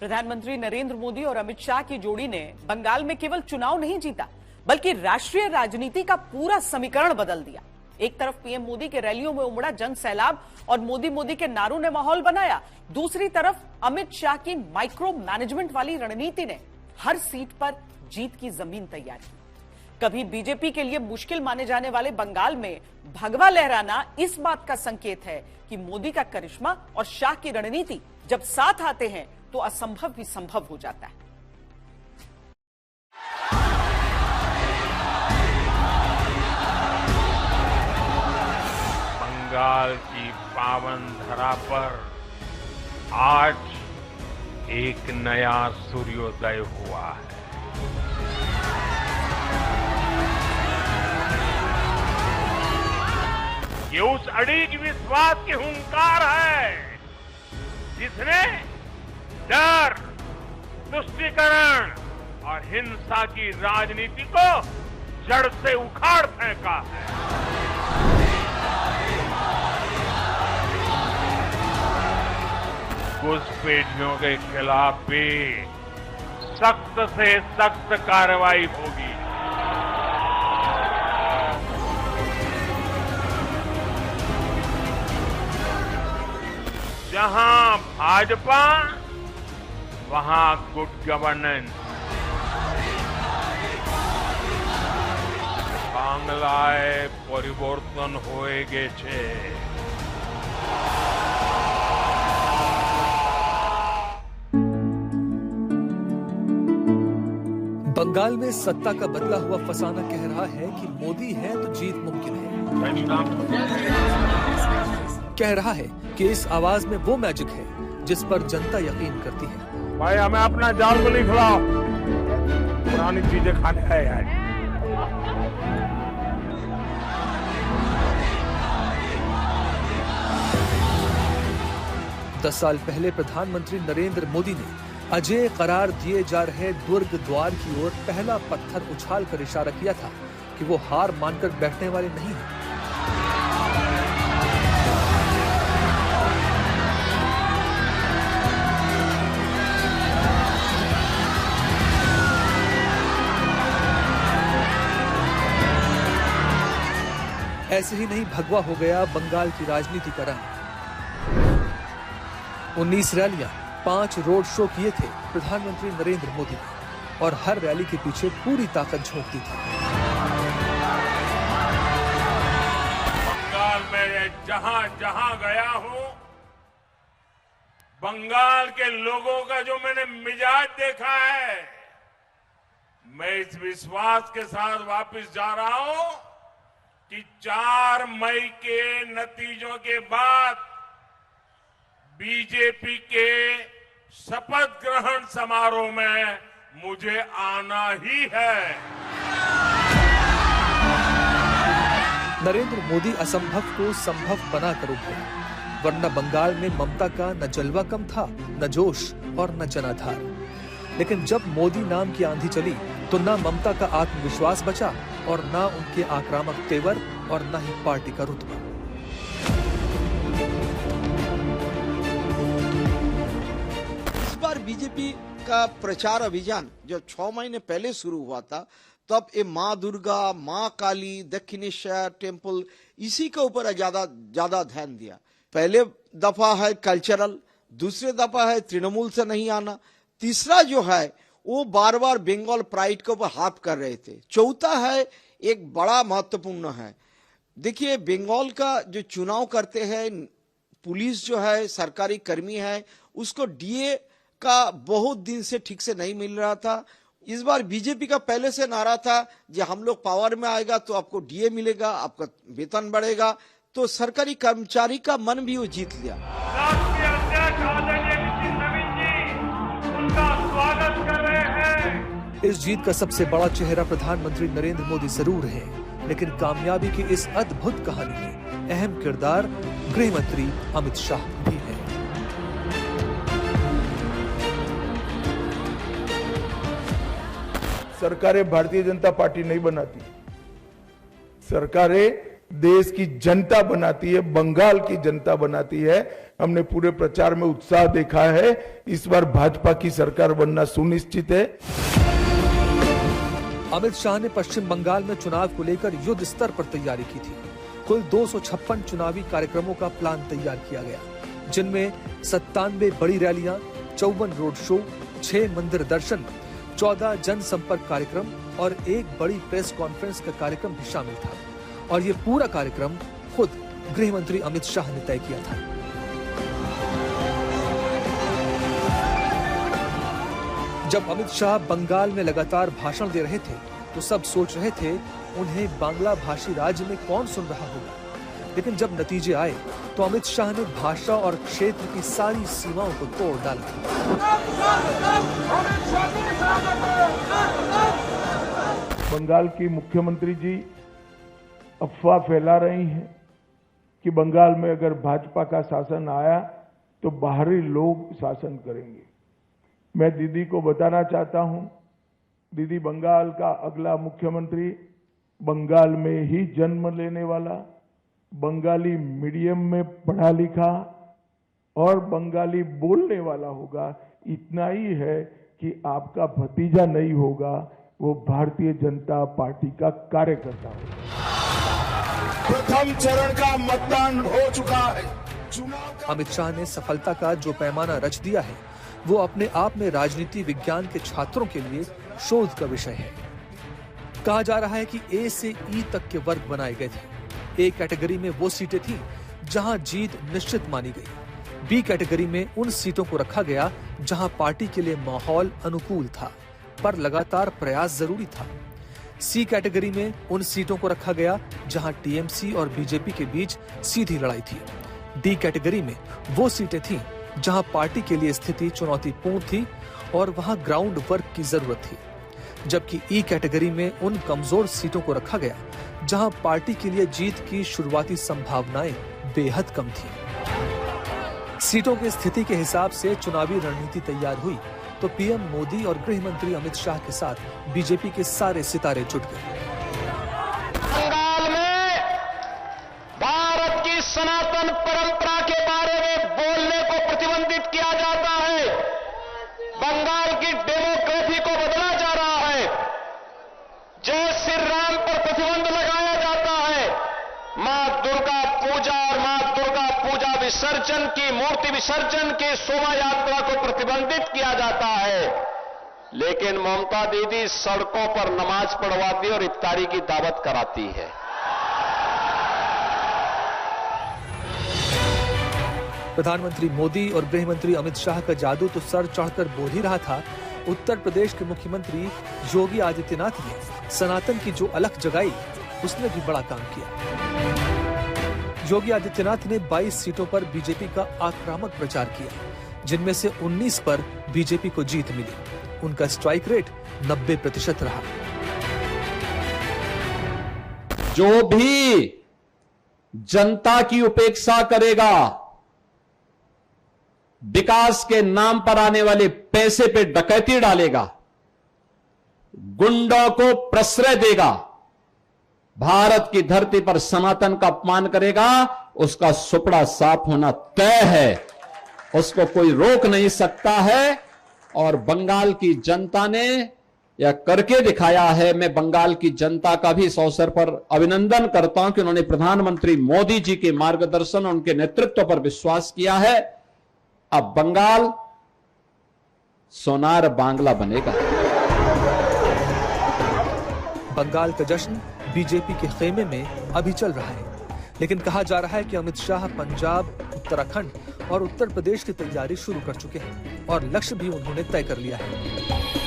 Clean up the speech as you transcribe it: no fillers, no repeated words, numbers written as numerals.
प्रधानमंत्री नरेंद्र मोदी और अमित शाह की जोड़ी ने बंगाल में केवल चुनाव नहीं जीता, बल्कि राष्ट्रीय राजनीति का पूरा समीकरण बदल दिया। एक तरफ पीएम मोदी के रैलियों में उमड़ा जन सैलाब और मोदी मोदी के नारों ने माहौल बनाया, दूसरी तरफ अमित शाह की माइक्रो मैनेजमेंट वाली रणनीति ने हर सीट पर जीत की जमीन तैयार की। कभी बीजेपी के लिए मुश्किल माने जाने वाले बंगाल में भगवा लहराना इस बात का संकेत है कि मोदी का करिश्मा और शाह की रणनीति जब साथ आते हैं तो असंभव भी संभव हो जाता है। बंगाल की पावन धरा पर आज एक नया सूर्योदय हुआ है। ये उस अड़िग विश्वास की हुंकार है जिसने डर, तुष्टीकरण और हिंसा की राजनीति को जड़ से उखाड़ फेंका है। घुसपैठियों के खिलाफ भी सख्त से सख्त कार्रवाई होगी। जहां भाजपा, वहां गुड गवर्नेंस। बांग्लाय परिवर्तन होए गेछे। बंगाल में सत्ता का बदला हुआ फसाना कह रहा है कि मोदी है तो जीत मुमकिन है। कह रहा है कि इस आवाज में वो मैजिक है जिस पर जनता यकीन करती है। भाई हमें अपना जाल को नहीं खिलाओ, पुरानी चीजें खाने है यार। दस साल पहले प्रधानमंत्री नरेंद्र मोदी ने अजेय करार दिए जा रहे दुर्ग द्वार की ओर पहला पत्थर उछालकर इशारा किया था कि वो हार मानकर बैठने वाले नहीं हैं। ऐसे ही नहीं भगवा हो गया बंगाल की राजनीति का रंग। 19 रैलियां, 5 रोड शो किए थे प्रधानमंत्री नरेंद्र मोदी ने और हर रैली के पीछे पूरी ताकत झोंकती थी। बंगाल में जहां जहां गया हूं, बंगाल के लोगों का जो मैंने मिजाज देखा है, मैं इस विश्वास के साथ वापस जा रहा हूं कि 4 मई के नतीजों के बाद बीजेपी के शपथ ग्रहण समारोह में मुझे आना ही है। नरेंद्र मोदी असंभव को संभव बनाकर उभरे, वरना बंगाल में ममता का न जलवा कम था, न जोश और न जनाधार। लेकिन जब मोदी नाम की आंधी चली तो न ममता का आत्मविश्वास बचा और न उनके आक्रामक तेवर और न ही पार्टी का रुतबा। इस बार बीजेपी का प्रचार अभियान जो 6 महीने पहले शुरू हुआ था, तब ये माँ दुर्गा, माँ काली, दक्षिणेश्वर टेम्पल, इसी के ऊपर ज्यादा ध्यान दिया। पहले दफा है कल्चरल, दूसरे दफा है तृणमूल से नहीं आना, तीसरा जो है वो बार बार बंगाल प्राइड के ऊपर हाथ कर रहे थे, चौथा है एक बड़ा महत्वपूर्ण है। देखिए बंगाल का जो चुनाव करते हैं, पुलिस जो है, सरकारी कर्मी है, उसको डीए का बहुत दिन से ठीक से नहीं मिल रहा था। इस बार बीजेपी का पहले से नारा था कि हम लोग पावर में आएगा तो आपको डीए मिलेगा, आपका वेतन बढ़ेगा, तो सरकारी कर्मचारी का मन भी वो जीत लिया। राष्ट्रीय अध्यक्ष आदरणीय नितिन नवीन जी उनका स्वागत कर रहे हैं। इस जीत का सबसे बड़ा चेहरा प्रधानमंत्री नरेंद्र मोदी जरूर है, लेकिन कामयाबी की इस अद्भुत कहानी में अहम किरदार गृह मंत्री अमित शाह भी है। सरकारें भारतीय जनता पार्टी नहीं बनाती, सरकारें देश की जनता बनाती है, बंगाल की जनता बनाती है। हमने पूरे प्रचार में उत्साह देखा है। इस बार भाजपा की सरकार बनना सुनिश्चित है। अमित शाह ने पश्चिम बंगाल में चुनाव को लेकर युद्ध स्तर पर तैयारी की थी। कुल 256 चुनावी कार्यक्रमों का प्लान तैयार किया गया, जिनमें 97 बड़ी रैलियां, 54 रोड शो, 6 मंदिर दर्शन, 14 जनसंपर्क कार्यक्रम और 1 बड़ी प्रेस कॉन्फ्रेंस का कार्यक्रम भी शामिल था। और ये पूरा कार्यक्रम खुद गृह मंत्री अमित शाह ने तय किया था। जब अमित शाह बंगाल में लगातार भाषण दे रहे थे तो सब सोच रहे थे उन्हें बांग्ला भाषी राज्य में कौन सुन रहा होगा, लेकिन जब नतीजे आए तो अमित शाह ने भाषा और क्षेत्र की सारी सीमाओं को तोड़ डाला। बंगाल की मुख्यमंत्री जी अफवाह फैला रही हैं कि बंगाल में अगर भाजपा का शासन आया तो बाहरी लोग शासन करेंगे। मैं दीदी को बताना चाहता हूं, दीदी बंगाल का अगला मुख्यमंत्री बंगाल में ही जन्म लेने वाला, बंगाली मीडियम में पढ़ा लिखा और बंगाली बोलने वाला होगा। इतना ही है कि आपका भतीजा नहीं होगा, वो भारतीय जनता पार्टी का कार्यकर्ता होगा। प्रथम चरण का मतदान हो चुका है। अमित शाह ने सफलता का जो पैमाना रच दिया है वो अपने आप में राजनीति विज्ञान के छात्रों के लिए शोध का विषय है। कहा जा रहा है कि ए से ई तक के वर्ग बनाए गए थे। ए कैटेगरी में वो सीटें थीं जहां जीत निश्चित मानी गई। बी कैटेगरी में उन सीटों को रखा गया जहां पार्टी के लिए माहौल अनुकूल था पर लगातार प्रयास जरूरी था। सी कैटेगरी में उन सीटों को रखा गया जहां टीएमसी और बीजेपी के बीच सीधी लड़ाई थी। डी कैटेगरी में वो सीटें थीं जहां पार्टी के लिए स्थिति चुनौतीपूर्ण थी और वहां ग्राउंड वर्क की जरूरत थी, जबकि ई कैटेगरी में उन कमजोर सीटों को रखा गया जहां पार्टी के लिए जीत की शुरुआती संभावनाएं बेहद कम थीं। सीटों की स्थिति के हिसाब से चुनावी रणनीति तैयार हुई तो पीएम मोदी और गृह मंत्री अमित शाह के साथ बीजेपी के सारे सितारे जुट गए। बंगाल में भारत की सनातन परंपरा के बारे में बोलने को प्रतिबंधित किया जाता है। बंगाल की डेमोक्रेसी को बदला जा रहा है। जय श्री राम पर प्रतिबंध लगाया जाता है। मां दुर्गा पूजा और मां दुर्गा पूजा विसर्जन की मूर्ति विसर्जन की शोभा यात्रा को प्रतिबंधित किया जाता है। लेकिन ममता दीदी सड़कों पर नमाज पढ़वाती और इफ्तारी की दावत कराती है। प्रधानमंत्री मोदी और गृह मंत्री अमित शाह का जादू तो सर चढ़कर बोल ही रहा था। उत्तर प्रदेश के मुख्यमंत्री योगी आदित्यनाथ ने सनातन की जो अलख जगाई उसने भी बड़ा काम किया। योगी आदित्यनाथ ने 22 सीटों पर बीजेपी का आक्रामक प्रचार किया, जिनमें से 19 पर बीजेपी को जीत मिली। उनका स्ट्राइक रेट 90% रहा। जो भी जनता की उपेक्षा करेगा, विकास के नाम पर आने वाले पैसे पे डकैती डालेगा, गुंडों को प्रश्रय देगा, भारत की धरती पर सनातन का अपमान करेगा, उसका सुपड़ा साफ होना तय है। उसको कोई रोक नहीं सकता है। और बंगाल की जनता ने यह करके दिखाया है। मैं बंगाल की जनता का भी इस अवसर पर अभिनंदन करता हूं कि उन्होंने प्रधानमंत्री मोदी जी के मार्गदर्शन और उनके नेतृत्व पर विश्वास किया है। अब बंगाल सोनार बांग्ला बनेगा। बंगाल का जश्न बीजेपी के खेमे में अभी चल रहा है, लेकिन कहा जा रहा है कि अमित शाह पंजाब, उत्तराखंड और उत्तर प्रदेश की तैयारी शुरू कर चुके हैं और लक्ष्य भी उन्होंने तय कर लिया है।